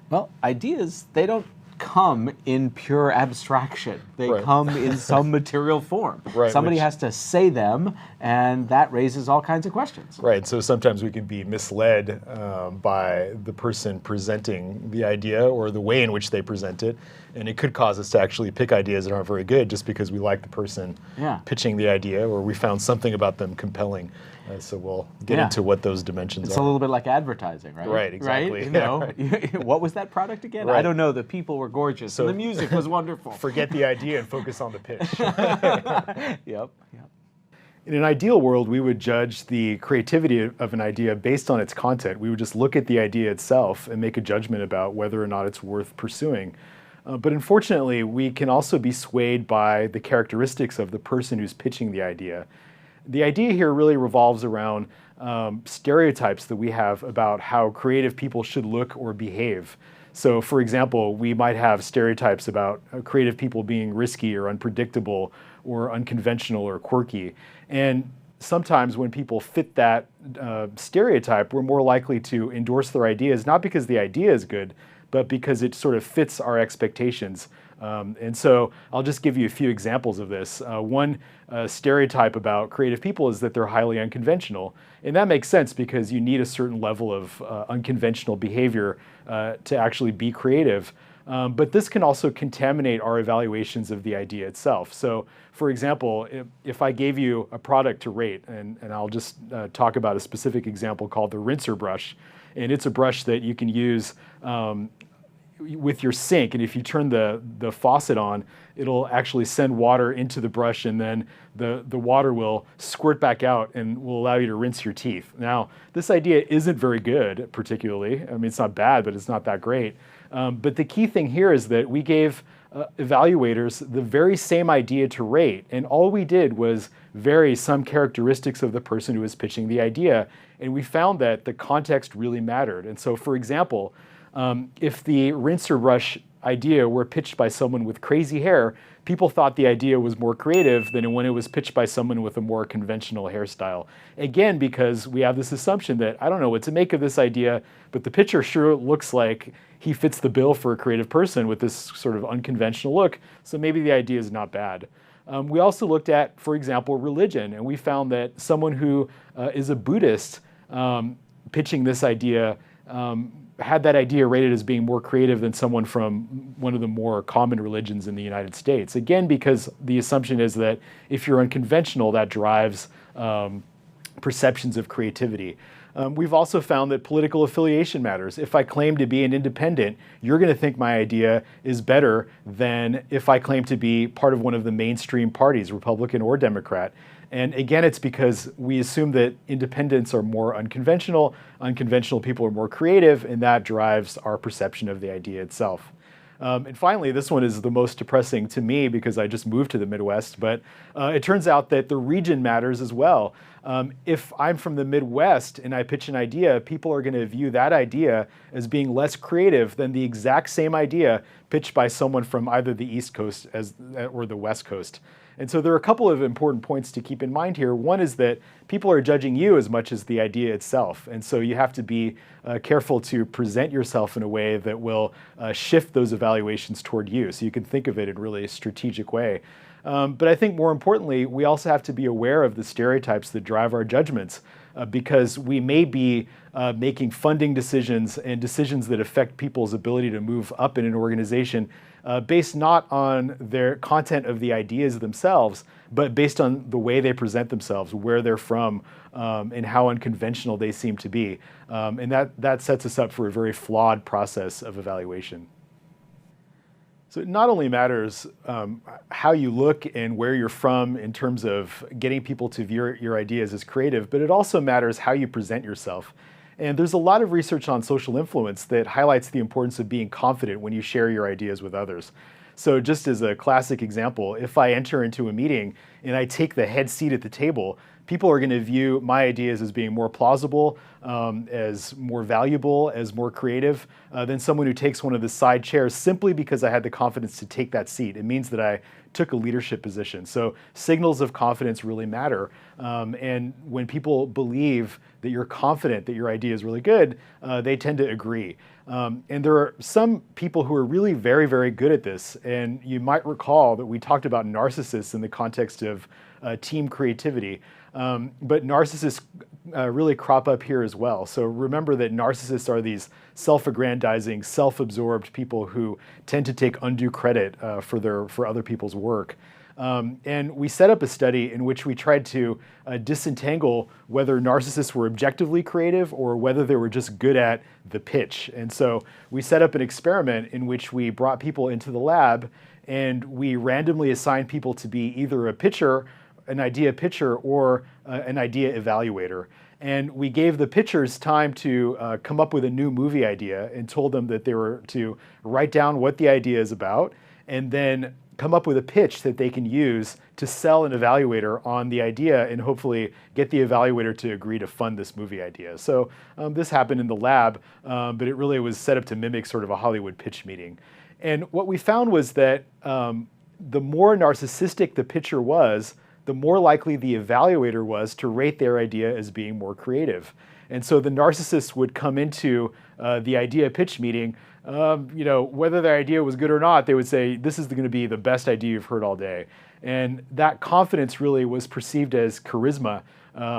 Well, ideas, they don't come in pure abstraction. They Right. come in some material form. Right, Somebody which- has to say them, and that raises all kinds of questions. Right, so sometimes we can be misled by the person presenting the idea or the way in which they present it, and it could cause us to actually pick ideas that aren't very good just because we like the person Yeah. pitching the idea or we found something about them compelling. So we'll get Yeah. into what those dimensions It's are. a little bit like advertising, right? Right, exactly. Right? You Yeah, know, right. what was that product again? I Right. don't know. The people were gorgeous, So- and the music was wonderful. Forget the idea and focus on the pitch. Yep. Yep. In an ideal world, we would judge the creativity of an idea based on its content. We would just look at the idea itself and make a judgment about whether or not it's worth pursuing. But unfortunately, we can also be swayed by the characteristics of the person who's pitching the idea. The idea here really revolves around stereotypes that we have about how creative people should look or behave. So, for example, we might have stereotypes about creative people being risky or unpredictable or unconventional or quirky. And sometimes when people fit that stereotype, we're more likely to endorse their ideas, not because the idea is good, but because it sort of fits our expectations. And so I'll just give you a few examples of this. One stereotype about creative people is that they're highly unconventional. And that makes sense because you need a certain level of unconventional behavior to actually be creative. But this can also contaminate our evaluations of the idea itself. So, for example, if I gave you a product to rate, and I'll just talk about a specific example called the rinser brush, and it's a brush that you can use with your sink, and if you turn the faucet on, it'll actually send water into the brush, and then the water will squirt back out and will allow you to rinse your teeth. Now, this idea isn't very good, particularly. I mean, it's not bad, but it's not that great. But the key thing here is that we gave evaluators the very same idea to rate, and all we did was vary some characteristics of the person who was pitching the idea, and we found that the context really mattered. And so, for example, if the rinser brush idea were pitched by someone with crazy hair, people thought the idea was more creative than when it was pitched by someone with a more conventional hairstyle. Again, because we have this assumption that, I don't know what to make of this idea, but the pitcher sure looks like he fits the bill for a creative person with this sort of unconventional look, so maybe the idea is not bad. We also looked at, for example, religion, and we found that someone who is a Buddhist pitching this idea had that idea rated as being more creative than someone from one of the more common religions in the United States. Again, because the assumption is that if you're unconventional, that drives perceptions of creativity. We've also found that political affiliation matters. If I claim to be an independent, you're going to think my idea is better than if I claim to be part of one of the mainstream parties, Republican or Democrat. And again, it's because we assume that independents are more unconventional people are more creative, and that drives our perception of the idea itself. And finally, this one is the most depressing to me because I just moved to the Midwest, but it turns out that the region matters as well. If I'm from the Midwest and I pitch an idea, people are going to view that idea as being less creative than the exact same idea pitched by someone from either the East Coast or the West Coast. And so there are a couple of important points to keep in mind here. One is that people are judging you as much as the idea itself. And so you have to be careful to present yourself in a way that will shift those evaluations toward you. So you can think of it in a really strategic way. But I think more importantly, we also have to be aware of the stereotypes that drive our judgments because we may be making funding decisions and decisions that affect people's ability to move up in an organization based not on their content of the ideas themselves, but based on the way they present themselves, where they're from, and how unconventional they seem to be. And that sets us up for a very flawed process of evaluation. So it not only matters how you look and where you're from in terms of getting people to view your ideas as creative, but it also matters how you present yourself. And there's a lot of research on social influence that highlights the importance of being confident when you share your ideas with others. So just as a classic example, if I enter into a meeting and I take the head seat at the table, people are going to view my ideas as being more plausible, as more valuable, as more creative than someone who takes one of the side chairs simply because I had the confidence to take that seat. It means that I took a leadership position. So signals of confidence really matter. And when people believe that you're confident that your idea is really good, they tend to agree. And there are some people who are really very, very good at this. And you might recall that we talked about narcissists in the context of team creativity. But narcissists really crop up here as well. So remember that narcissists are these self-aggrandizing, self-absorbed people who tend to take undue credit for other people's work. And we set up a study in which we tried to disentangle whether narcissists were objectively creative or whether they were just good at the pitch. And so we set up an experiment in which we brought people into the lab and we randomly assigned people to be either a pitcher, an idea pitcher, or an idea evaluator. And we gave the pitchers time to come up with a new movie idea and told them that they were to write down what the idea is about and then come up with a pitch that they can use to sell an evaluator on the idea and hopefully get the evaluator to agree to fund this movie idea. So this happened in the lab, but it really was set up to mimic sort of a Hollywood pitch meeting. And what we found was that the more narcissistic the pitcher was, the more likely the evaluator was to rate their idea as being more creative. And so the narcissist would come into the idea pitch meeting, whether their idea was good or not, they would say, this is going to be the best idea you've heard all day. And that confidence really was perceived as charisma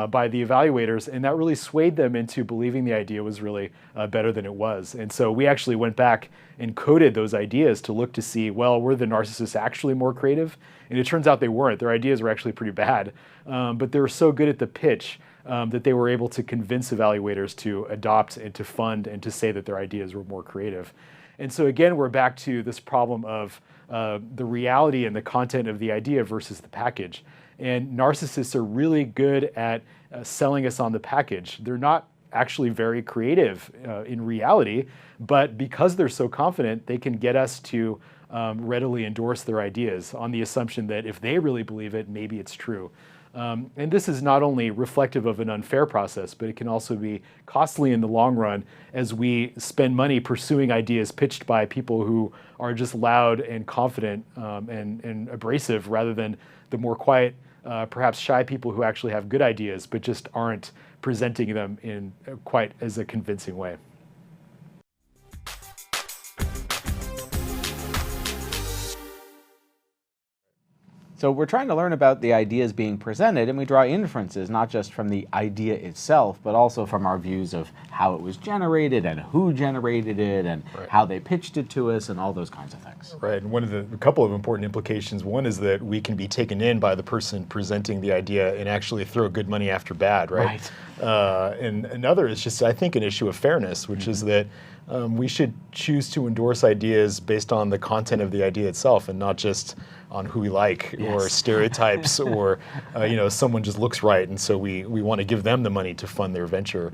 by the evaluators, and that really swayed them into believing the idea was really better than it was. And so we actually went back and coded those ideas to look to see, well, were the narcissists actually more creative? And it turns out they weren't. Their ideas were actually pretty bad, but they were so good at the pitch that they were able to convince evaluators to adopt and to fund and to say that their ideas were more creative. And so again, we're back to this problem of the reality and the content of the idea versus the package. And narcissists are really good at selling us on the package. They're not actually very creative in reality, but because they're so confident, they can get us to readily endorse their ideas on the assumption that if they really believe it, maybe it's true. And this is not only reflective of an unfair process, but it can also be costly in the long run as we spend money pursuing ideas pitched by people who are just loud and confident and abrasive rather than the more quiet, perhaps shy people who actually have good ideas but just aren't presenting them in quite as a convincing way. So we're trying to learn about the ideas being presented, and we draw inferences not just from the idea itself, but also from our views of how it was generated and who generated it and how they pitched it to us and all those kinds of things. Right, and a couple of important implications. One is that we can be taken in by the person presenting the idea and actually throw good money after bad, right? And another is just, I think, an issue of fairness, which is that we should choose to endorse ideas based on the content of the idea itself and not just on who we like or stereotypes or someone just looks right and so we want to give them the money to fund their venture,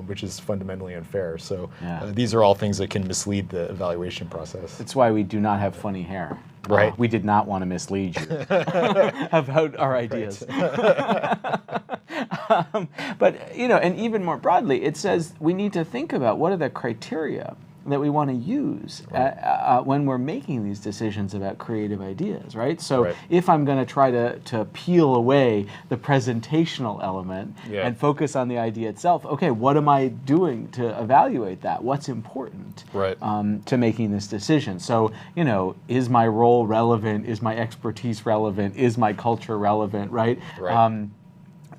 which is fundamentally unfair. So these are all things that can mislead the evaluation process. That's why we do not have funny hair. Right. We did not want to mislead you about our ideas. But, and even more broadly, it says we need to think about what are the criteria that we want to use when we're making these decisions about creative ideas, right? So if I'm going to try to peel away the presentational element and focus on the idea itself, okay, what am I doing to evaluate that? What's important to making this decision? So, is my role relevant? Is my expertise relevant? Is my culture relevant, right?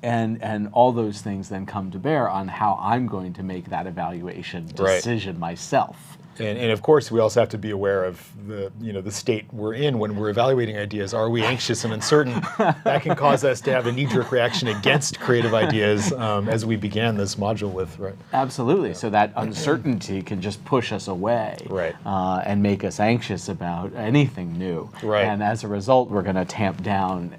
And all those things then come to bear on how I'm going to make that evaluation decision myself. And of course, we also have to be aware of the state we're in when we're evaluating ideas. Are we anxious and uncertain? That can cause us to have a knee-jerk reaction against creative ideas, as we began this module with, Absolutely. So that uncertainty can just push us away, and make us anxious about anything new. And as a result, we're going to tamp down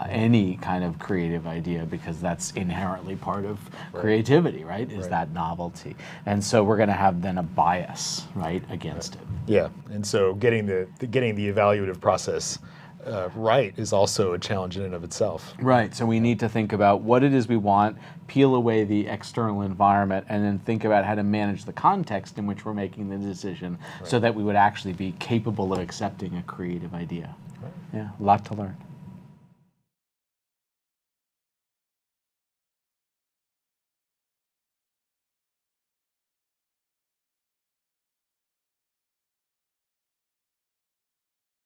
any kind of creative idea because that's inherently part of creativity, is that novelty. And so we're going to have then a bias, against it. Yeah, and so getting the evaluative process right is also a challenge in and of itself. Right. So we need to think about what it is we want, peel away the external environment, and then think about how to manage the context in which we're making the decision so that we would actually be capable of accepting a creative idea. Right. Yeah, a lot to learn.